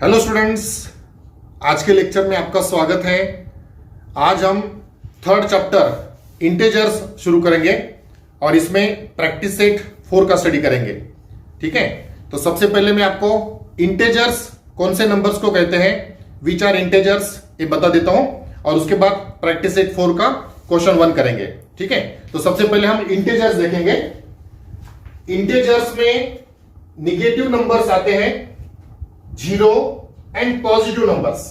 Hello students, आज के lecture में आपका स्वागत है। आज हम थर्ड चैप्टर इंटेजर्स शुरू करेंगे और इसमें प्रैक्टिस सेट 4 का स्टडी करेंगे। ठीक है, तो सबसे पहले मैं आपको इंटेजर्स कौन से नंबर्स को कहते हैं, विच आर इंटेजर्स, ये बता देता हूं और उसके बाद प्रैक्टिस सेट 4 का क्वेश्चन 1 करेंगे। ठीक है, तो सबसे पहले हम इंटेजर्स देखेंगे। इंटेजर्स में निगेटिव नंबर्स आते हैं, जीरो एंड पॉजिटिव नंबर्स।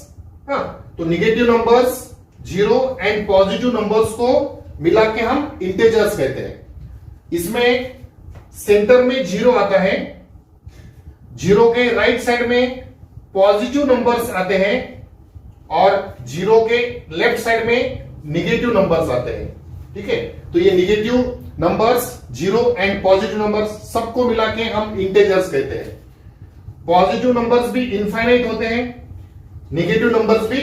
हाँ, तो negative numbers, zero and positive numbers को मिला के हम इंटेजर्स कहते हैं। इसमें सेंटर में जीरो आता है, जीरो के राइट साइड में पॉजिटिव नंबर्स आते हैं और जीरो के लेफ्ट साइड में निगेटिव नंबर्स आते हैं। ठीक है, तो ये negative numbers, zero and positive numbers सबको मिला के हम इंटेजर्स कहते हैं। पॉजिटिव नंबर्स भी इनफाइनाइट होते हैं, नेगेटिव नंबर्स भी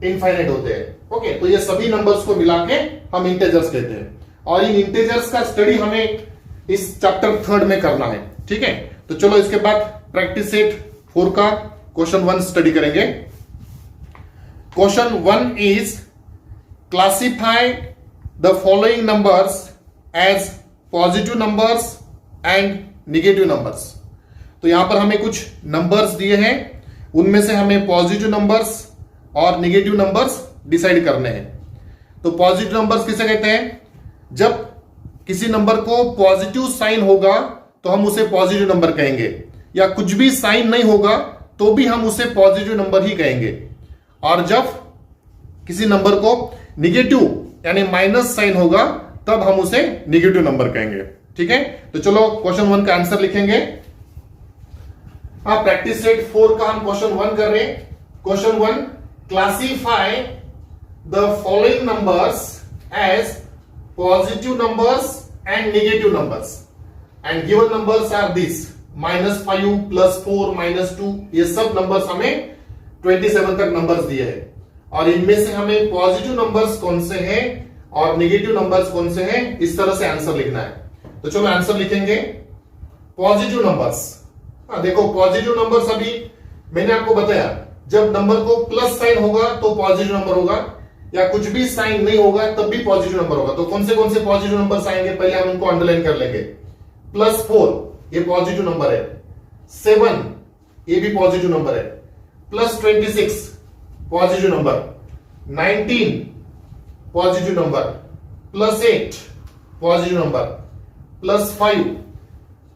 इनफाइनाइट होते हैं। ओके, तो ये सभी नंबर्स को मिला के हम इंटेजर्स कहते हैं और इन इंटेजर्स का स्टडी हमें इस चैप्टर 3 में करना है। ठीक है, तो चलो इसके बाद प्रैक्टिस सेट 4 का क्वेश्चन 1 स्टडी करेंगे। Question 1 is classify the following numbers as positive numbers and negative numbers. तो यहां पर हमें कुछ नंबर्स दिए हैं, उनमें से हमें पॉजिटिव नंबर्स और निगेटिव नंबर्स डिसाइड करने हैं। तो पॉजिटिव नंबर्स किसे कहते हैं? जब किसी नंबर को पॉजिटिव साइन होगा तो हम उसे पॉजिटिव नंबर कहेंगे, या कुछ भी साइन नहीं होगा तो भी हम उसे पॉजिटिव नंबर ही कहेंगे। और जब किसी नंबर को निगेटिव यानी माइनस साइन होगा तब हम उसे निगेटिव नंबर कहेंगे। ठीक है, तो चलो क्वेश्चन 1 का आंसर लिखेंगे। प्रैक्टिस सेट 4 का हम क्वेश्चन 1 कर रहे हैं। Question 1, classify the following numbers as positive numbers and negative numbers and given numbers are this -5 +4 -2। ये सब नंबर्स हमें 27 तक नंबर्स दिए हैं और इनमें से हमें पॉजिटिव नंबर्स कौन से हैं और निगेटिव नंबर्स कौन से हैं, इस तरह से आंसर लिखना है। तो चलो आंसर लिखेंगे। पॉजिटिव नंबर्स, देखो पॉजिटिव नंबर्स अभी मैंने आपको बताया, जब नंबर को प्लस साइन होगा तो पॉजिटिव नंबर होगा, या कुछ भी साइन नहीं होगा तब भी पॉजिटिव नंबर होगा। तो कौन से पॉजिटिव नंबर्स आएंगे, पहले हम उनको अंडरलाइन कर लेंगे। +4 ये पॉजिटिव नंबर है, 7 ये भी पॉजिटिव नंबर है, +26 positive number, 19 positive number, +8 positive number, +5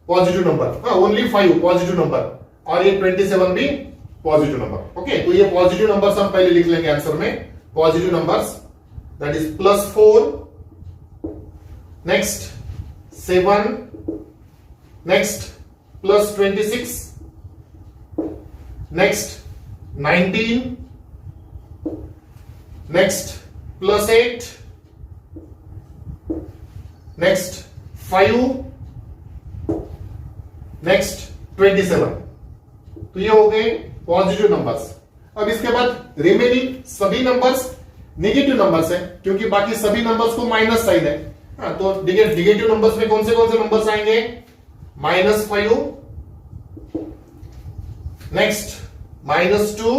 positive number, only 5 positive number, और ये 27 भी पॉजिटिव नंबर। ओके, तो ये पॉजिटिव नंबर्स हम पहले लिख लेंगे आंसर में। Positive numbers that is +4, next 7, next +26, next 19, next +8, next 5, next 27। तो ये हो गए पॉजिटिव नंबर्स। अब इसके बाद रिमेनिंग सभी नंबर्स नेगेटिव नंबर्स हैं, क्योंकि बाकी सभी नंबर्स को माइनस साइन है। तो नेगेटिव नंबर्स में कौन से नंबर्स आएंगे? -5, next -2,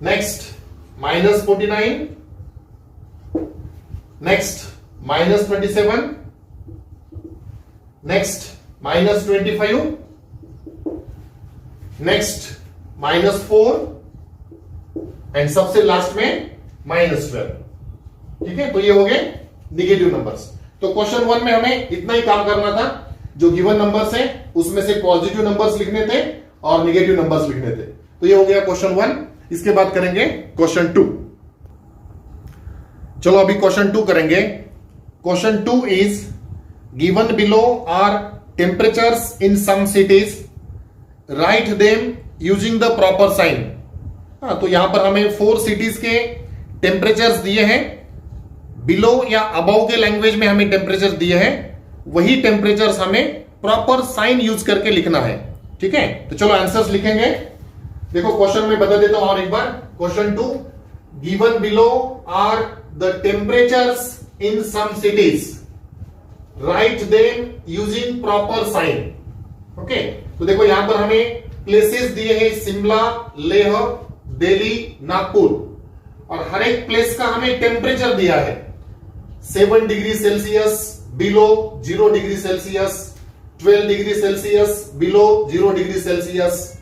next -49, next -27, next -25, next -4 and सबसे लास्ट में -12। ठीक है, तो ये हो गए निगेटिव नंबर्स। तो क्वेश्चन 1 में हमें इतना ही काम करना था, जो गिवन नंबर्स हैं उसमें से पॉजिटिव नंबर्स लिखने थे और निगेटिव नंबर्स लिखने थे। तो ये हो गया क्वेश्चन 1। इसके बाद करेंगे क्वेश्चन 2। चलो अभी क्वेश्चन 2 करेंगे। Question 2 is given below are temperatures in some cities, write them using the proper sign। तो यहां पर हमें 4 सिटीज के टेम्परेचर्स दिए हैं, बिलो या अबव के लैंग्वेज में हमें टेम्परेचर दिए हैं, वही टेम्परेचर्स हमें प्रॉपर साइन यूज करके लिखना है। ठीक है, तो चलो आंसर्स लिखेंगे। देखो क्वेश्चन में बता देता हूं और एक बार। Question 2, given below are the temperatures in some cities, write them using proper sign. Okay, तो देखो यहां पर हमें प्लेसेस दिए हैं शिमला, लेह, दिल्ली, नागपुर, और हर एक प्लेस का हमें टेम्परेचर दिया है 7 degree Celsius below 0 degree Celsius, 12 degree Celsius below 0 degree Celsius,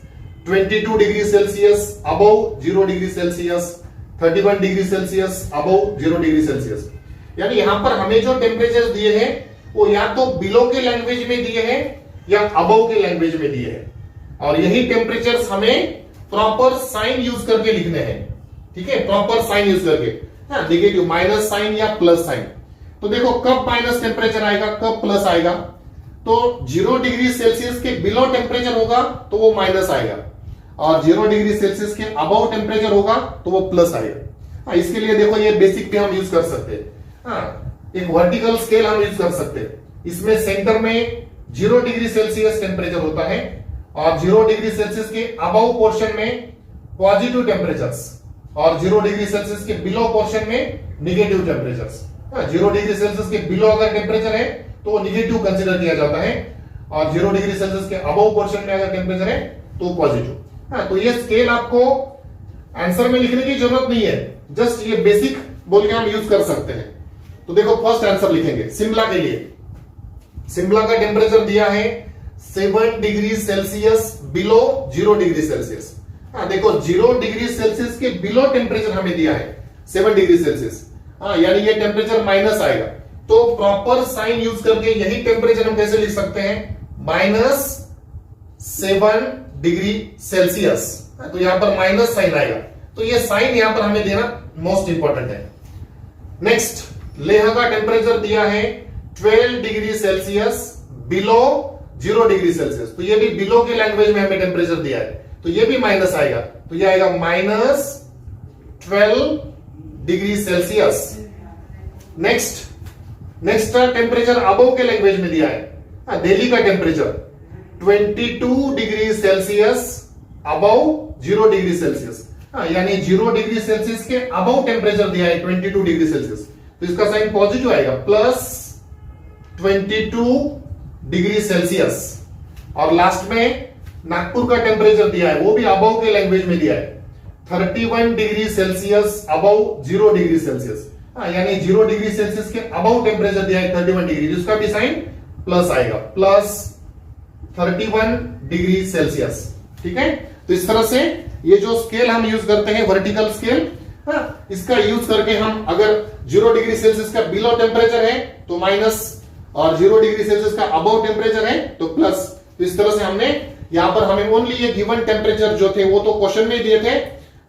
22 degree Celsius above 0 degree Celsius, 31 degree Celsius above 0 degree Celsius. यानी यहां पर हमें जो टेम्परेचर दिए हैं वो या तो बिलो के लैंग्वेज में दिए हैं या अबव के लैंग्वेज में दिए हैं, और यही टेम्परेचर हमें प्रॉपर साइन यूज करके लिखने हैं। ठीक है, प्रॉपर साइन यूज करके, नेगेटिव माइनस साइन या प्लस साइन। तो देखो कब माइनस टेम्परेचर आएगा, कब प्लस आएगा, तो 0 डिग्री सेल्सियस के बिलो टेम्परेचर होगा तो वो माइनस आएगा, और 0 डिग्री सेल्सियस के अबव टेम्परेचर होगा तो वो प्लस आएगा। इसके लिए देखो ये बेसिक पे हम यूज कर सकते हैं। एक वर्टिकल स्केल हम यूज कर सकते हैं। इसमें सेंटर में 0 डिग्री सेल्सियस टेम्परेचर होता है, और 0 डिग्री सेल्सियस के अबव पोर्शन में पॉजिटिव टेम्परेचर्स, और 0 डिग्री सेल्सियस के बिलो पोर्शन में नेगेटिव टेम्परेचर्स। 0 डिग्री सेल्सियस के बिलो अगर टेम्परेचर है तो निगेटिव कंसीडर किया जाता है, और 0 डिग्री सेल्सियस के अबव पोर्शन में अगर टेम्परेचर है तो पॉजिटिव। तो ये स्केल आपको आंसर में लिखने की जरूरत नहीं है, जस्ट ये बेसिक बोल के हम यूज कर सकते हैं। तो देखो फर्स्ट आंसर लिखेंगे शिमला के लिए। शिमला का टेम्परेचर दिया है 7 degree Celsius below 0 degree Celsius. देखो 0 डिग्री सेल्सियस के बिलो टेम्परेचर हमें दिया है 7 डिग्री सेल्सियस, यानी ये टेम्परेचर माइनस आएगा। तो प्रॉपर साइन यूज करके यही टेम्परेचर हम कैसे लिख सकते हैं, -7 डिग्री सेल्सियस। तो यहां पर माइनस साइन आएगा, तो ये साइन यहां पर हमें देना मोस्ट इंपॉर्टेंट है। नेक्स्ट, लेह का टेम्परेचर दिया है 12 degree Celsius below 0 degree Celsius. तो ये भी बिलो के लैंग्वेज में हमें टेम्परेचर दिया है, तो ये भी माइनस आएगा, तो ये आएगा -12 degree Celsius. Next temperature above के लैंग्वेज में दिया है, दिल्ली का temperature 22 degree Celsius above 0 degree Celsius. यानी 0 डिग्री सेल्सियस के अबव टेम्परेचर दिया है 22 डिग्री सेल्सियस, तो इसका साइन पॉजिटिव आएगा, +22 डिग्री सेल्सियस। और लास्ट में नागपुर का टेम्परेचर दिया है, वो भी अबव के लैंग्वेज में दिया है 31 degree Celsius above 0 degree Celsius. यानी 0 डिग्री सेल्सियस के अबव टेम्परेचर दिया है 31 डिग्री, जिसका भी साइन प्लस आएगा, +31 डिग्री सेल्सियस। ठीक है, तो इस तरह से ये जो स्केल हम यूज करते हैं वर्टिकल स्केल, इसका यूज करके हम अगर 0 डिग्री सेल्सियस का बिलो टेम्परेचर है तो माइनस, और 0 डिग्री सेल्सियस का अबव टेम्परेचर है तो प्लस। तो इस तरह से हमने यहां पर हमें ओनली ये गिवन टेम्परेचर जो थे वो तो क्वेश्चन में दिए थे,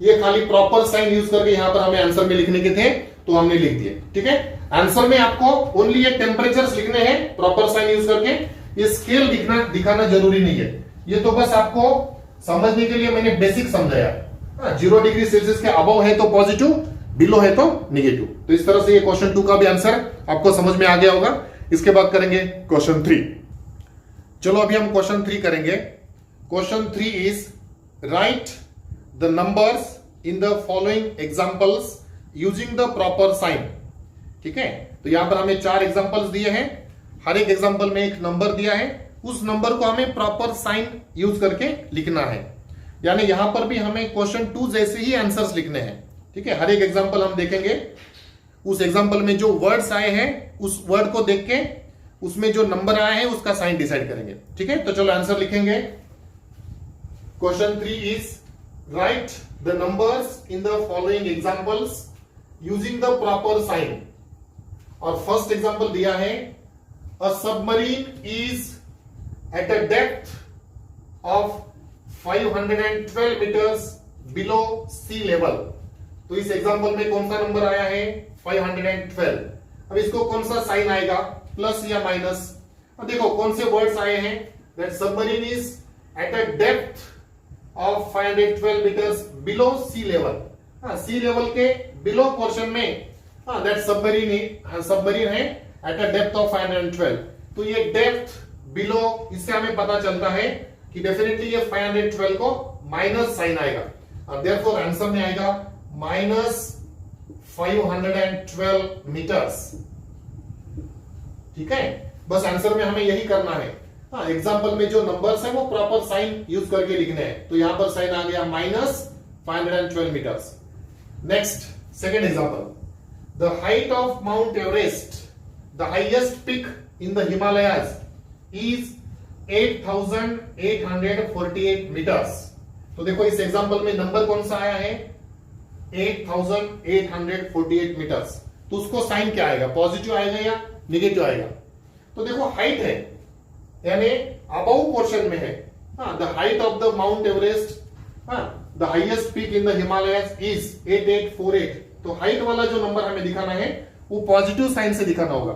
ये खाली प्रॉपर साइन यूज करके यहां पर हमें आंसर में लिखने के थे तो हमने लिख दिए। ठीक है, आंसर में आपको ओनली ये टेम्परेचर्स लिखने हैं प्रॉपर साइन यूज करके, ये स्केल दिखाना जरूरी नहीं है, ये तो बस आपको समझने के लिए मैंने बेसिक समझाया। 0 डिग्री सेल्सियस के अबव है तो पॉजिटिव, बिलो है तो नेगेटिव। तो इस तरह से ये क्वेश्चन 2 का भी आंसर आपको समझ में आ गया होगा। इसके बाद करेंगे क्वेश्चन 3। चलो अभी हम क्वेश्चन 3 करेंगे। Question 3 is write the numbers in the following examples using the proper sign. ठीक है, तो यहां पर हमें 4 एग्जांपल्स दिए हैं, हर एक एग्जांपल में एक नंबर दिया है, उस नंबर को हमें प्रॉपर साइन यूज करके लिखना है। यानी यहां पर भी हमें क्वेश्चन 2 जैसे ही आंसर्स लिखने हैं। ठीक है, हर एक एग्जांपल हम देखेंगे, उस एग्जांपल में जो वर्ड्स आए हैं उस वर्ड को देख के उसमें जो नंबर आया है उसका साइन डिसाइड करेंगे। ठीक है, तो चलो आंसर लिखेंगे। Question 3 is write the numbers in the following examples using the proper sign. और फर्स्ट एग्जांपल दिया है a submarine is at a depth of 512 metres below sea level. तो इस एग्जांपल में कौन सा नंबर आया है, 512। अब इसको कौन सा साइन आएगा, प्लस या माइनस। अब देखो कौन से वर्ड्स आए हैं, that submarine is at a depth of 512 metres below sea level. Sea level के बिलो पोर्शन में दैट सबमरीन है एट अ डेप्थ ऑफ 512। तो ये डेप्थ बिलो, इससे हमें पता चलता है कि डेफिनेटली ये 512 को माइनस साइन आएगा, और देयरफॉर आंसर में आएगा -512 मीटर्स। ठीक है, बस आंसर में हमें यही करना है, हाँ, एग्जाम्पल में जो नंबर्स है वो प्रॉपर साइन यूज करके लिखने हैं। तो यहां पर साइन आ गया -512 metres. Next second example, the height of Mount Everest, the highest peak in the Himalayas is 8848 metres. तो देखो इस एग्जाम्पल में नंबर कौन सा आया है, 8848 मीटर्स। तो उसको साइन क्या आएगा, पॉजिटिव आएगा या निगेटिव आएगा? तो देखो हाइट है यानी अबव पोर्शन में है। The height of the mount Everest, the highest peak in the Himalayas is 8848। तो हाइट वाला जो नंबर हमें दिखाना है वो पॉजिटिव साइन से दिखाना होगा।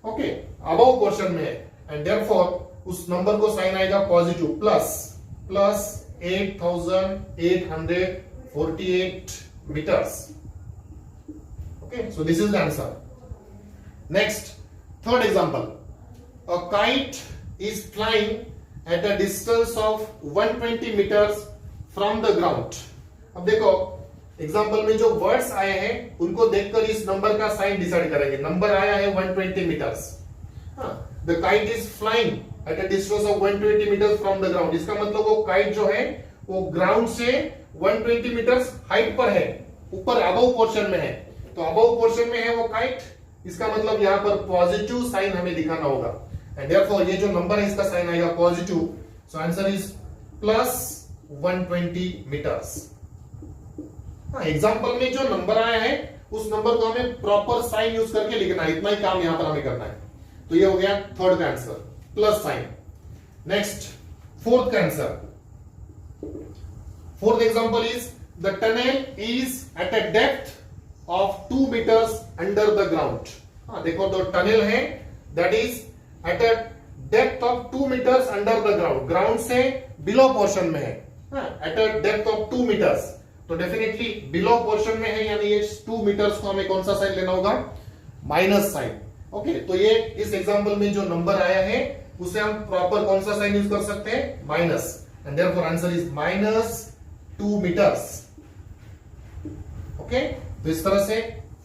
ओके, अबव पोर्शन में है एंड देयरफॉर उस नंबर को साइन आएगा positive, plus 8848 metres. Okay, so this is the answer. Next third example, a kite is flying at a distance of 120 meters from the ground। अब देखो example में जो words आए हैं उनको देखकर इस नंबर का साइन डिसाइड करेंगे। नंबर आया है 120 metres. The kite is flying at a distance of 120 metres from the ground. इसका मतलब वो काइट जो है वो ग्राउंड से 120 मीटर्स हाइट पर है, ऊपर अबव पोर्शन में है। तो अबव पोर्शन में है वो काइट, इसका मतलब यहां पर पॉजिटिव साइन हमें दिखाना होगा एंड देयरफॉर ये जो नंबर है इसका साइन आएगा positive. So answer is +120 metres. Example में जो नंबर आया है उस नंबर को हमें प्रॉपर साइन यूज करके लिखना है, इतना ही काम यहां पर हमें करना है। तो ये हो गया थर्ड का answer, plus sign. Next fourth का answer, fourth example is the tunnel is at a depth of 2 meters under the ground. देखो तो टनल है that is at a depth of 2 meters under the ground, ground से below portion में है, at a depth of 2 meters। तो definitely below portion में है यानी ये 2 meters को हमें कौन सा साइन लेना होगा, माइनस साइन। ओके, तो ये इस एग्जांपल में जो नंबर आया है उसे हम प्रॉपर कौन सा साइन यूज कर सकते हैं, minus, and therefore answer is -2 meters। Okay, तो इस तरह से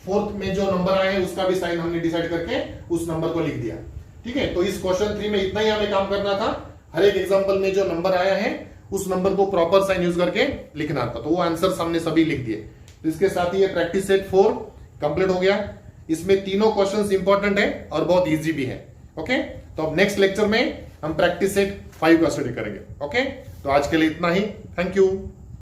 फोर्थ में जो नंबर आए हैं उसका भी साइन हमने डिसाइड करके उस नंबर को लिख दिया। ठीक है, तो इस क्वेश्चन 3 में इतना ही हमें काम करना था। हर एक एग्जांपल में जो नंबर आया है उस नंबर को प्रॉपर साइन यूज करके लिखना था। तो वो आंसर हमने सभी लिख दिए। तो इसके साथ ही ये प्रैक्टिस सेट 4 कंप्लीट हो गया। इसमें तीनों क्वेश्चंस इंपॉर्टेंट है और बहुत इजी भी है। ओके, तो अब नेक्स्ट लेक्चर में हम प्रैक्टिस सेट 5 का स्टडी करेंगे। ओके, तो आज के लिए इतना ही। Thank you.